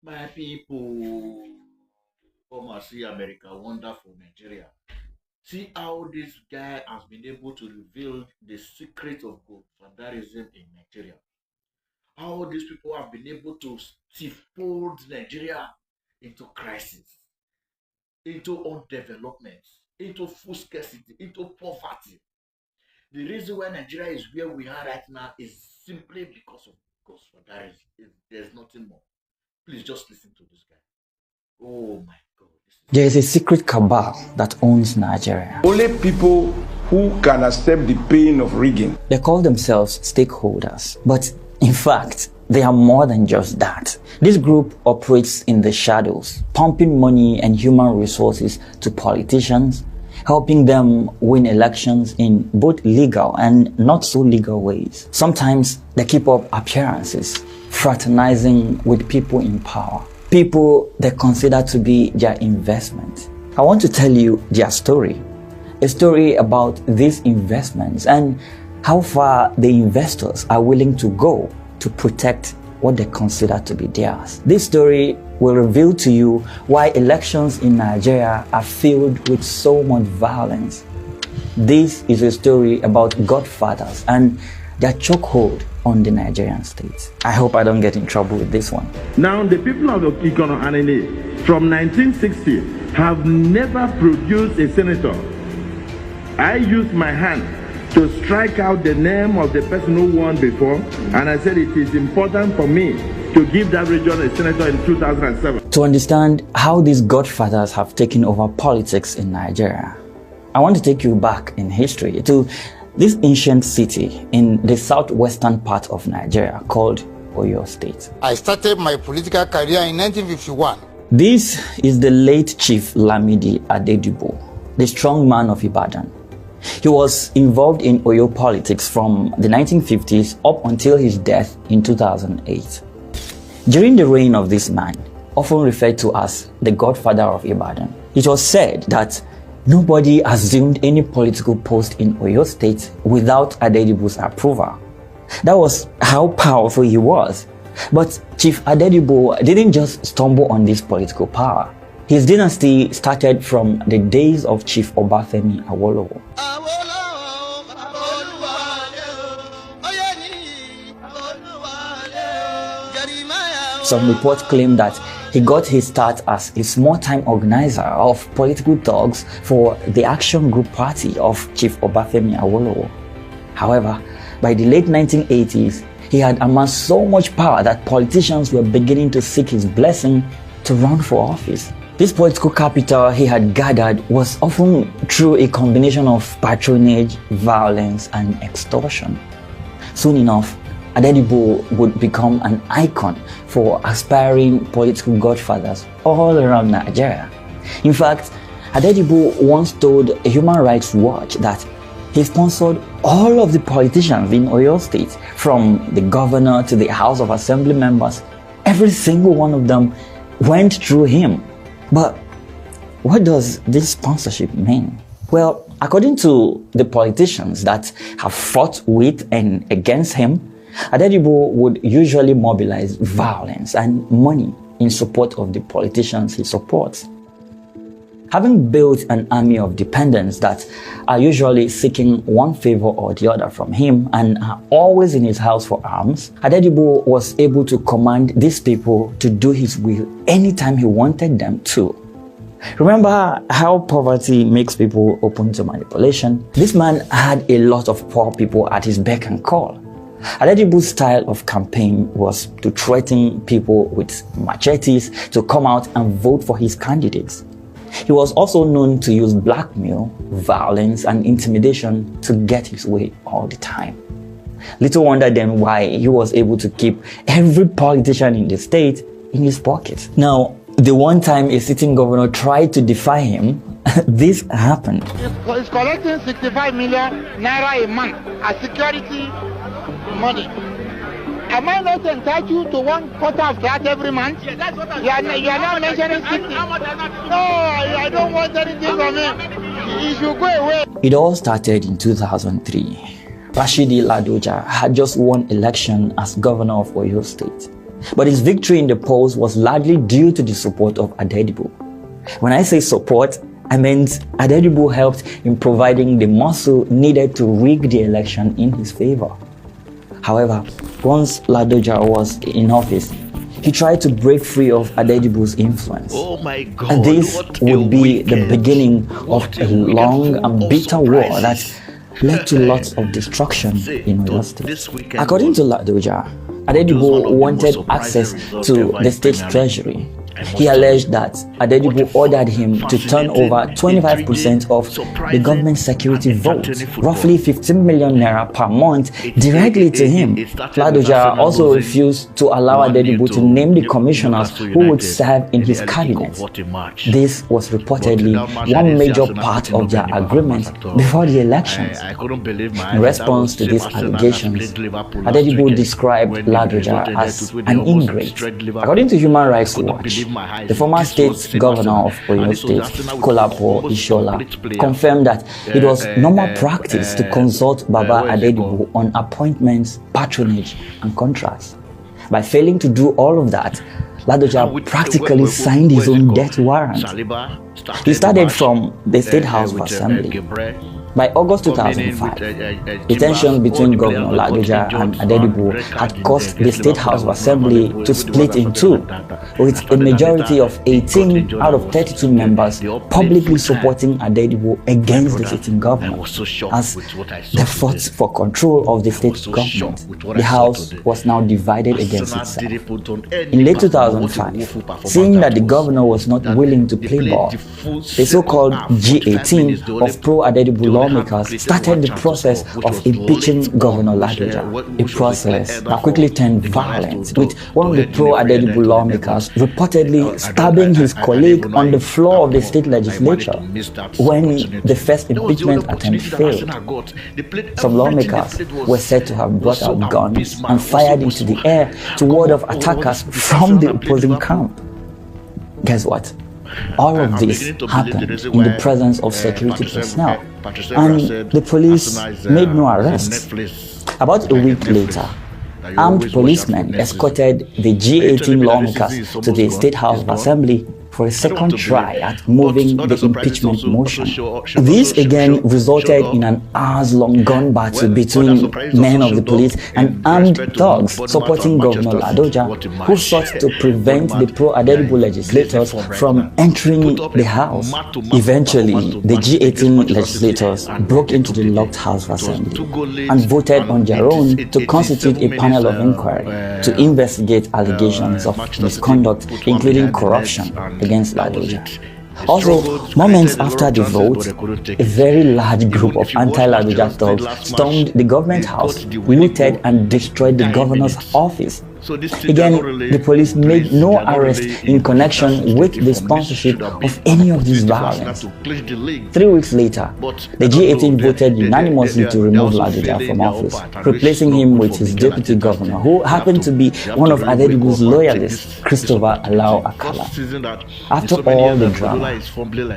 My people, come and see America, wonderful Nigeria. See how this guy has been able to reveal the secret of godfatherism in Nigeria. How these people have been able to fold Nigeria into crisis, into undevelopment, into full scarcity, into poverty. The reason why Nigeria is where we are right now is simply because of godfatherism. There's nothing more. Please just listen to this guy. Oh my God. There is a secret cabal that owns Nigeria. Only people who can accept the pain of rigging. They call themselves stakeholders, but in fact, they are more than just that. This group operates in the shadows, pumping money and human resources to politicians, helping them win elections in both legal and not so legal ways. Sometimes they keep up appearances, fraternizing with people in power, people they consider to be their investment. I want to tell you their story, a story about these investments and how far the investors are willing to go to protect what they consider to be theirs. This story will reveal to you why elections in Nigeria are filled with so much violence. This is a story about godfathers and their chokehold on the Nigerian state. I hope I don't get in trouble with this one. Now, the people of Ikono Anene from 1960 have never produced a senator. I used my hand to strike out the name of the person who won before, and I said it is important for me to give that region a senator in 2007. To understand how these godfathers have taken over politics in Nigeria, I want to take you back in history to this ancient city in the southwestern part of Nigeria called Oyo State. I started my political career in 1951. This is the late Chief Lamidi Adedibo, the strong man of Ibadan. He was involved in Oyo politics from the 1950s up until his death in 2008. During the reign of this man, often referred to as the godfather of Ibadan, it was said that nobody assumed any political post in Oyo State without Adedibo's approval. That was how powerful he was. But Chief Adedibo didn't just stumble on this political power. His dynasty started from the days of Chief Obafemi Awolowo. Some reports claim that he got his start as a small-time organizer of political thugs for the Action Group Party of Chief Obafemi Awolowo. However, by the late 1980s, he had amassed so much power that politicians were beginning to seek his blessing to run for office. This political capital he had gathered was often through a combination of patronage, violence, and extortion. Soon enough, Adedibo would become an icon for aspiring political godfathers all around Nigeria. In fact, Adedibo once told Human Rights Watch that he sponsored all of the politicians in Oyo State, from the governor to the House of Assembly members. Every single one of them went through him. But what does this sponsorship mean? Well, according to the politicians that have fought with and against him, Adedibo would usually mobilize violence and money in support of the politicians he supports. Having built an army of dependents that are usually seeking one favor or the other from him and are always in his house for arms, Adedibo was able to command these people to do his will anytime he wanted them to. Remember how poverty makes people open to manipulation? This man had a lot of poor people at his beck and call. Adedibo's style of campaign was to threaten people with machetes to come out and vote for his candidates. He was also known to use blackmail, violence, and intimidation to get his way all the time. Little wonder then why he was able to keep every politician in the state in his pocket. Now, the one time a sitting governor tried to defy him, this happened. He's collecting 65 million naira a month as security money. Am I not entitled to 1/4 of that every month? Yeah, that's what I'm saying. You are not mentioning 60. No, I don't want anything from him. He should go away. It all started in 2003. Rashidi Ladoja had just won election as governor of Oyo State. But his victory in the polls was largely due to the support of Adedibu. When I say support, I meant Adedibu helped in providing the muscle needed to rig the election in his favor. However, once Ladoja was in office, he tried to break free of Adedibu's influence. Oh my God! And this would be the beginning of a long and bitter war that led to lots of destruction in Oyo State. According to Ladoja, Adedibu wanted access to the state's treasury. He alleged that Adedibu ordered him to turn over 25% of the government security vote, roughly 15 million naira per month, directly to him. Ladoja also refused to allow Adedibu to name the commissioners who would serve in his cabinet. This was reportedly one major part of their agreement before the elections. In response to these allegations, Adedibu described Ladoja as an ingrate. According to Human Rights Watch, the former state governor of Oyo State, Kolapo Ishola, confirmed that it was normal practice to consult Baba Adedibu on appointments, patronage, and contracts. By failing to do all of that, Ladoja practically signed his own death warrant. He started from the State House of Assembly. By August 2005, the tension between Governor Ladoja and Adedibu had caused the State House of Assembly to split in two, with a majority of 18 out of 32 members publicly supporting Adedibu against the sitting government. As they fought for control of the state government, the House was now divided against itself. In late 2005, seeing that the governor was not willing to play ball, the so-called G18 of pro-Adedibu lawmakers started the process of impeaching Governor Ladoja, a process that quickly turned violent, with one of the pro-Adedibu lawmakers reportedly stabbing his colleague on the floor of the state legislature when the first impeachment attempt failed. Some lawmakers were said to have brought out guns and fired into the air to ward off attackers from the opposing camp. Guess what? All of this happened in the presence of security personnel, and the police made no arrests. About a week later, armed policemen escorted the G18 lawmakers to the State House of Assembly for a second try at moving the impeachment motion. This again resulted in an hours-long gun battle between men of the police and armed thugs supporting Governor Ladoja, who sought to prevent the pro-Adedibu legislators from entering the House. Eventually, the G18 legislators broke into the locked House of Assembly and voted on their own to constitute a panel of inquiry to investigate allegations of misconduct, including corruption, against Ladoja. Also, moments after the vote, a very large group of anti-Ladoja thugs stormed the government house, looted and destroyed the governor's office. Again, the police made no arrest in connection with the sponsorship of any of these violence. 3 weeks later, the G18 voted unanimously to remove Ladoja from office, replacing him with his deputy governor, who happened to be one of Adedibu's loyalists, Christopher Alao Akala. After all the drama,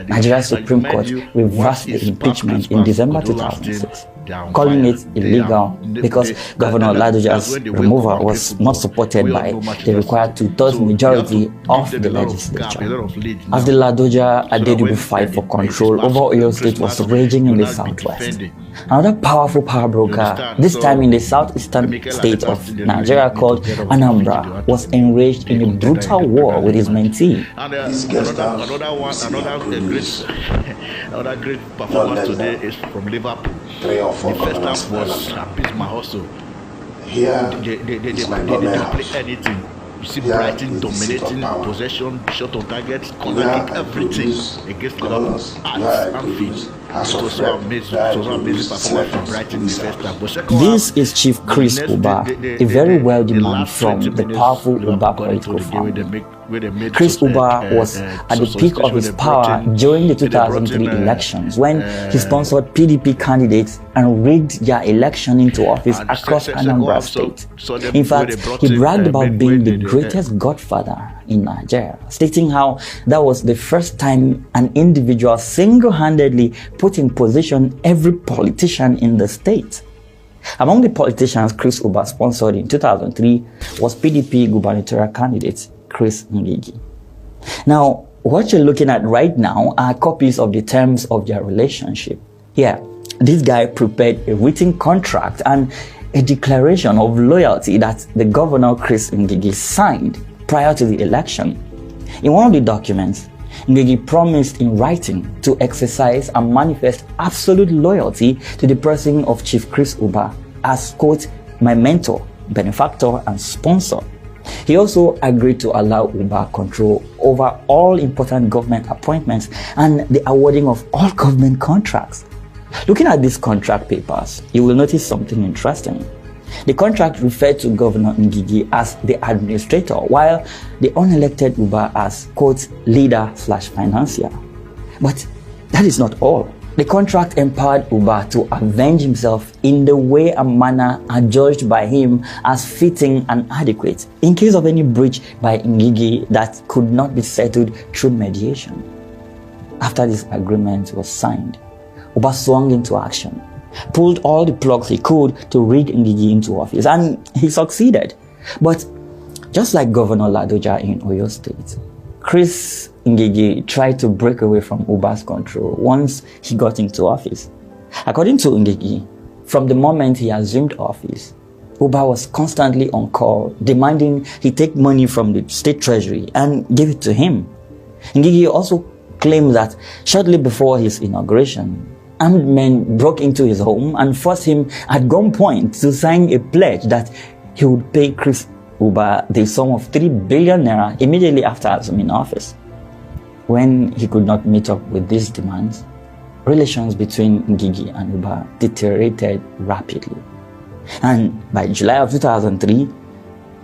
Nigeria's Supreme Court reversed the impeachment in December 2006, calling it illegal because Governor Ladoja's removal was not supported by the required 2/3 majority of the legislature. As the Ladoja Adedibu fight for control over Oyo State was raging in the southwest, another powerful power broker, this time in the southeastern state of Nigeria called Anambra, was enraged in a brutal war with his mentee. Another great performance today is from Liverpool. The first half was appease my hustle. They didn't play anything. You see Brighton dominating possession, shot on target, corner kick, everything against Liverpool at Anfield. It was so amazing performance from Brighton in the first half. This is Chief Chris Uba, a very wealthy man from the powerful Uba political family. Chris Uba was at the peak of his power during the 2003 elections when he sponsored PDP candidates and rigged their election into office across Anambra State. In fact, he bragged about being the greatest godfather in Nigeria, stating how that was the first time an individual single-handedly put in position every politician in the state. Among the politicians Chris Uba sponsored in 2003 was PDP gubernatorial candidate Chris Ngigi. Now, what you're looking at right now are copies of the terms of their relationship. Here, this guy prepared a written contract and a declaration of loyalty that the governor Chris Ngigi signed prior to the election. In one of the documents, Ngigi promised in writing to exercise and manifest absolute loyalty to the person of Chief Chris Uba as, quote, my mentor, benefactor, and sponsor. He also agreed to allow Uba control over all important government appointments and the awarding of all government contracts. Looking at these contract papers, you will notice something interesting. The contract referred to Governor Ngigi as the administrator, while the unelected Uba as, quote, leader/financier. But that is not all. The contract empowered Uba to avenge himself in the way and manner adjudged by him as fitting and adequate in case of any breach by Ngigi that could not be settled through mediation. After this agreement was signed, Uba swung into action, pulled all the plugs he could to rig Ngigi into office, and he succeeded. But just like Governor Ladoja in Oyo State, Chris Ngigi tried to break away from Uba's control once he got into office. According to Ngigi, from the moment he assumed office, Uba was constantly on call, demanding he take money from the state treasury and give it to him. Ngigi also claimed that shortly before his inauguration, armed men broke into his home and forced him at gunpoint to sign a pledge that he would pay Chris Uba the sum of 3 billion naira immediately after assuming office. When he could not meet up with these demands, relations between Ngigi and Uba deteriorated rapidly. And by July of 2003,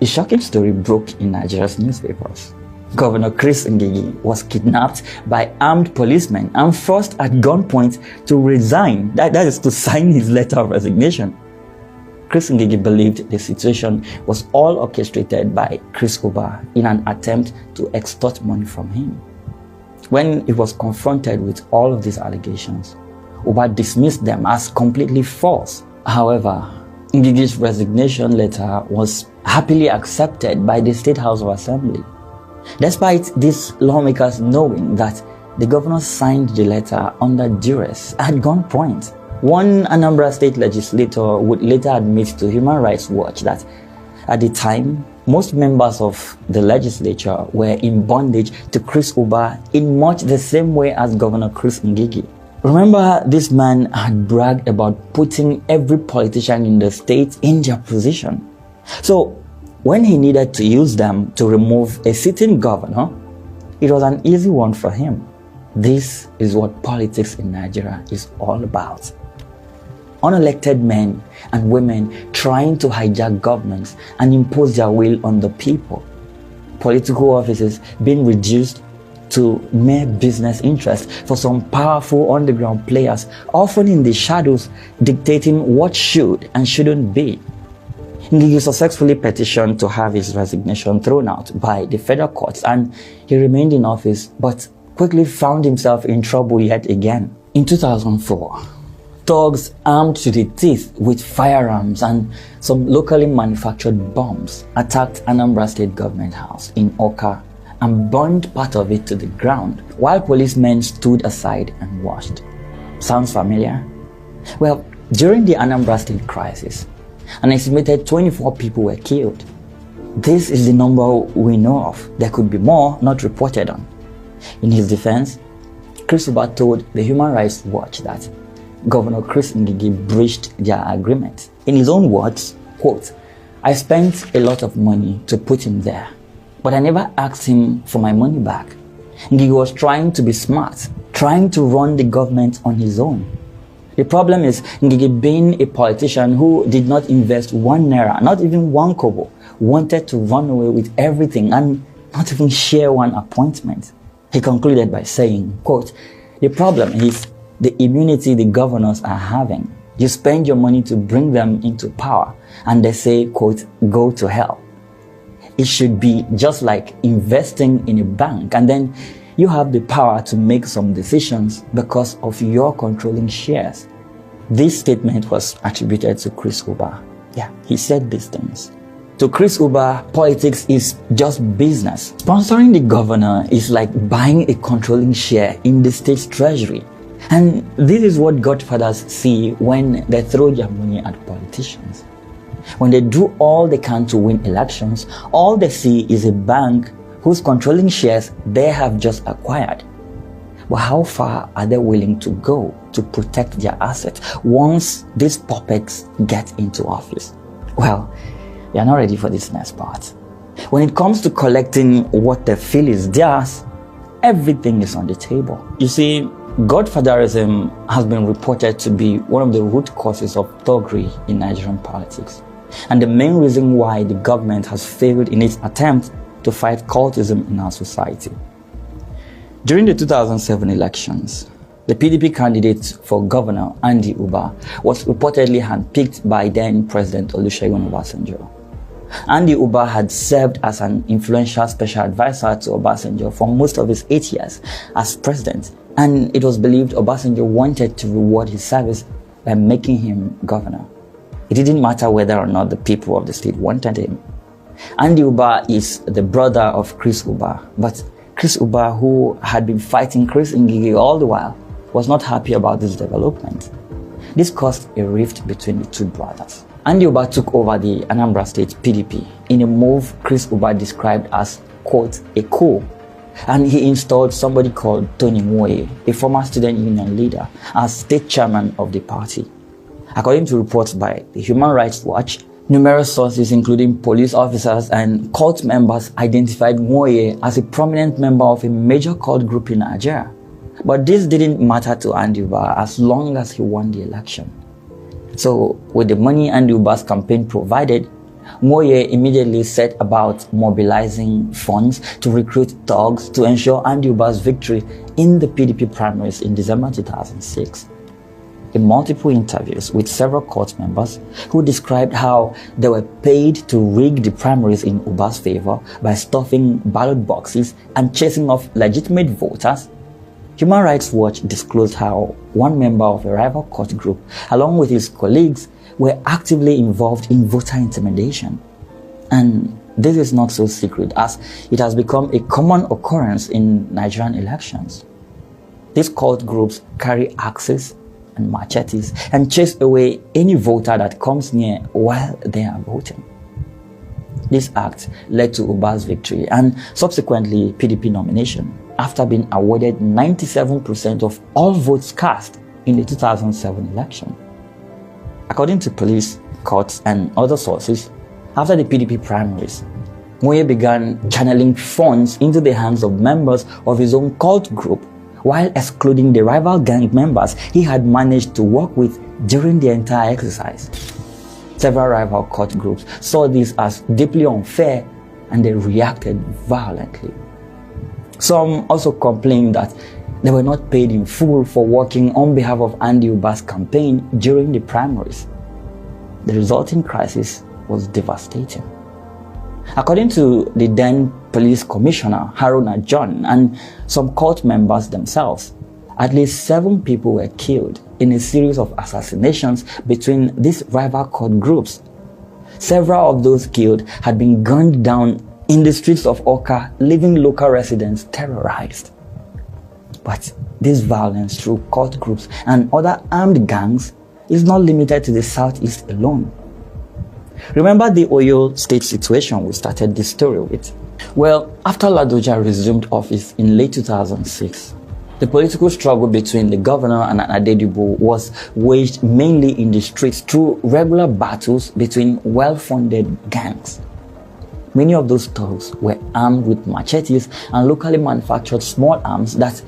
a shocking story broke in Nigeria's newspapers. Governor Chris Ngigi was kidnapped by armed policemen and forced at gunpoint to resign, that is to sign his letter of resignation. Chris Ngigi believed the situation was all orchestrated by Chris Uba in an attempt to extort money from him. When he was confronted with all of these allegations, Uba dismissed them as completely false. However, Ngigi's resignation letter was happily accepted by the State House of Assembly. Despite these lawmakers knowing that the governor signed the letter under duress at gunpoint, one Anambra State legislator would later admit to Human Rights Watch that at the time, most members of the legislature were in bondage to Chris Uba in much the same way as Governor Chris Ngigi. Remember, this man had bragged about putting every politician in the state in their position. So, when he needed to use them to remove a sitting governor, it was an easy one for him. This is what politics in Nigeria is all about. Unelected men and women trying to hijack governments and impose their will on the people. Political offices being reduced to mere business interests for some powerful underground players, often in the shadows, dictating what should and shouldn't be. Ngigi successfully petitioned to have his resignation thrown out by the federal courts, and he remained in office but quickly found himself in trouble yet again. In 2004, thugs armed to the teeth with firearms and some locally manufactured bombs attacked Anambra State Government House in Oka and burned part of it to the ground while policemen stood aside and watched. Sounds familiar? Well, during the Anambra State crisis, an estimated 24 people were killed. This is the number we know of. There could be more not reported on. In his defense, Chris Uba told the Human Rights Watch that Governor Chris Ngigi breached their agreement. In his own words, quote, I spent a lot of money to put him there, but I never asked him for my money back. Ngigi was trying to be smart, trying to run the government on his own. The problem is Ngigi, being a politician who did not invest 1 naira, not even 1 kobo, wanted to run away with everything and not even share 1 appointment. He concluded by saying, quote, the problem is the immunity the governors are having. You spend your money to bring them into power and they say, quote, go to hell. It should be just like investing in a bank, and then you have the power to make some decisions because of your controlling shares. This statement was attributed to Chris Uba. Yeah, he said these things. To Chris Uba, politics is just business. Sponsoring the governor is like buying a controlling share in the state's treasury. And this is what godfathers see when they throw their money at politicians. When they do all they can to win elections, all they see is a bank whose controlling shares they have just acquired. But how far are they willing to go to protect their assets once these puppets get into office? Well, you're not ready for this next part. When it comes to collecting what they feel is theirs, everything is on the table. You see, godfatherism has been reported to be one of the root causes of thuggery in Nigerian politics, and the main reason why the government has failed in its attempt to fight cultism in our society. During the 2007 elections, the PDP candidate for governor, Andy Uba, was reportedly handpicked by then President Olusegun Obasanjo. Andy Uba had served as an influential special advisor to Obasanjo for most of his 8 years as president, and it was believed Obasanjo wanted to reward his service by making him governor. It didn't matter whether or not the people of the state wanted him. Andy Uba is the brother of Chris Uba, but Chris Uba, who had been fighting Chris Ngige all the while, was not happy about this development. This caused a rift between the two brothers. Andy Uba took over the Anambra State PDP in a move Chris Uba described as, quote, a coup, and he installed somebody called Tony Moye, a former student union leader, as state chairman of the party. According to reports by the Human Rights Watch, numerous sources, including police officers and cult members, identified Moye as a prominent member of a major cult group in Nigeria. But this didn't matter to Andy Uba as long as he won the election. So, with the money Andy Uba's campaign provided, Moye immediately set about mobilizing funds to recruit thugs to ensure Andy Uba's victory in the PDP primaries in December 2006. In multiple interviews with several court members who described how they were paid to rig the primaries in Uba's favor by stuffing ballot boxes and chasing off legitimate voters, Human Rights Watch disclosed how one member of a rival court group, along with his colleagues, were actively involved in voter intimidation. And this is not so secret, as it has become a common occurrence in Nigerian elections. These cult groups carry axes and machetes and chase away any voter that comes near while they are voting. This act led to Uba's victory and subsequently PDP nomination, after being awarded 97% of all votes cast in the 2007 election. According to police, courts, and other sources, after the PDP primaries, Moye began channeling funds into the hands of members of his own cult group, while excluding the rival gang members he had managed to work with during the entire exercise. Several rival cult groups saw this as deeply unfair and they reacted violently. Some also complained that they were not paid in full for working on behalf of Andy Uba's campaign during the primaries. The resulting crisis was devastating. According to the then police commissioner, Haruna John, and some cult members themselves, at least 7 people were killed in a series of assassinations between these rival cult groups. Several of those killed had been gunned down in the streets of Awka, leaving local residents terrorized. But this violence through cult groups and other armed gangs is not limited to the southeast alone. Remember the Oyo state situation we started this story with? Well, after Ladoja resumed office in late 2006, the political struggle between the governor and Adedibo was waged mainly in the streets through regular battles between well-funded gangs. Many of those thugs were armed with machetes and locally manufactured small arms that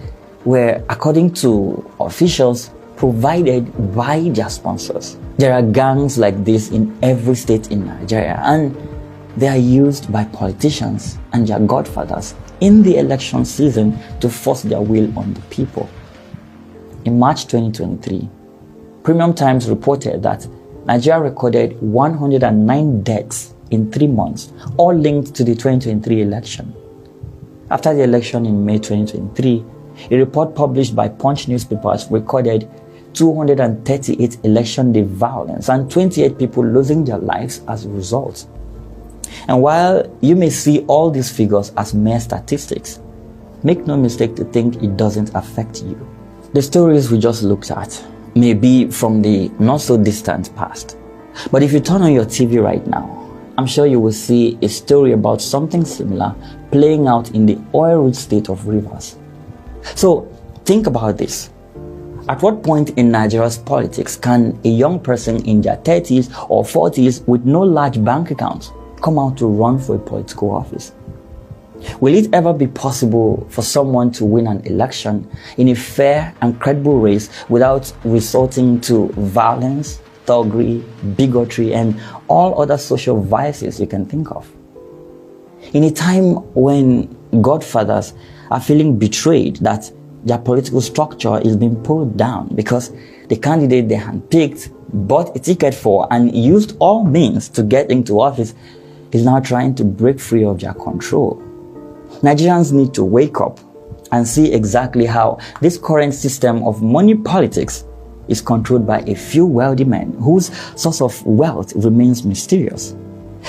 were, according to officials, provided by their sponsors. There are gangs like this in every state in Nigeria, and they are used by politicians and their godfathers in the election season to force their will on the people. In March 2023, Premium Times reported that Nigeria recorded 109 deaths in 3 months, all linked to the 2023 election. After the election in May 2023, a report published by Punch newspapers recorded 238 election day violence and 28 people losing their lives as a result. And while you may see all these figures as mere statistics, make no mistake to think it doesn't affect you. The stories we just looked at may be from the not so distant past. But if you turn on your TV right now, I'm sure you will see a story about something similar playing out in the oil-rich state of Rivers. So think about this. At what point in Nigeria's politics can a young person in their 30s or 40s with no large bank accounts come out to run for a political office? Will it ever be possible for someone to win an election in a fair and credible race without resorting to violence, thuggery, bigotry, and all other social vices you can think of? In a time when godfathers are feeling betrayed that their political structure is being pulled down because the candidate they handpicked, bought a ticket for, and used all means to get into office is now trying to break free of their control. Nigerians need to wake up and see exactly how this current system of money politics is controlled by a few wealthy men whose source of wealth remains mysterious.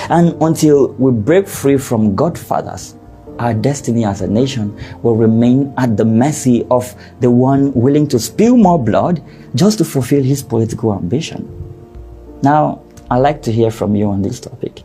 And until we break free from godfathers, our destiny as a nation will remain at the mercy of the one willing to spill more blood just to fulfill his political ambition. Now, I'd like to hear from you on this topic.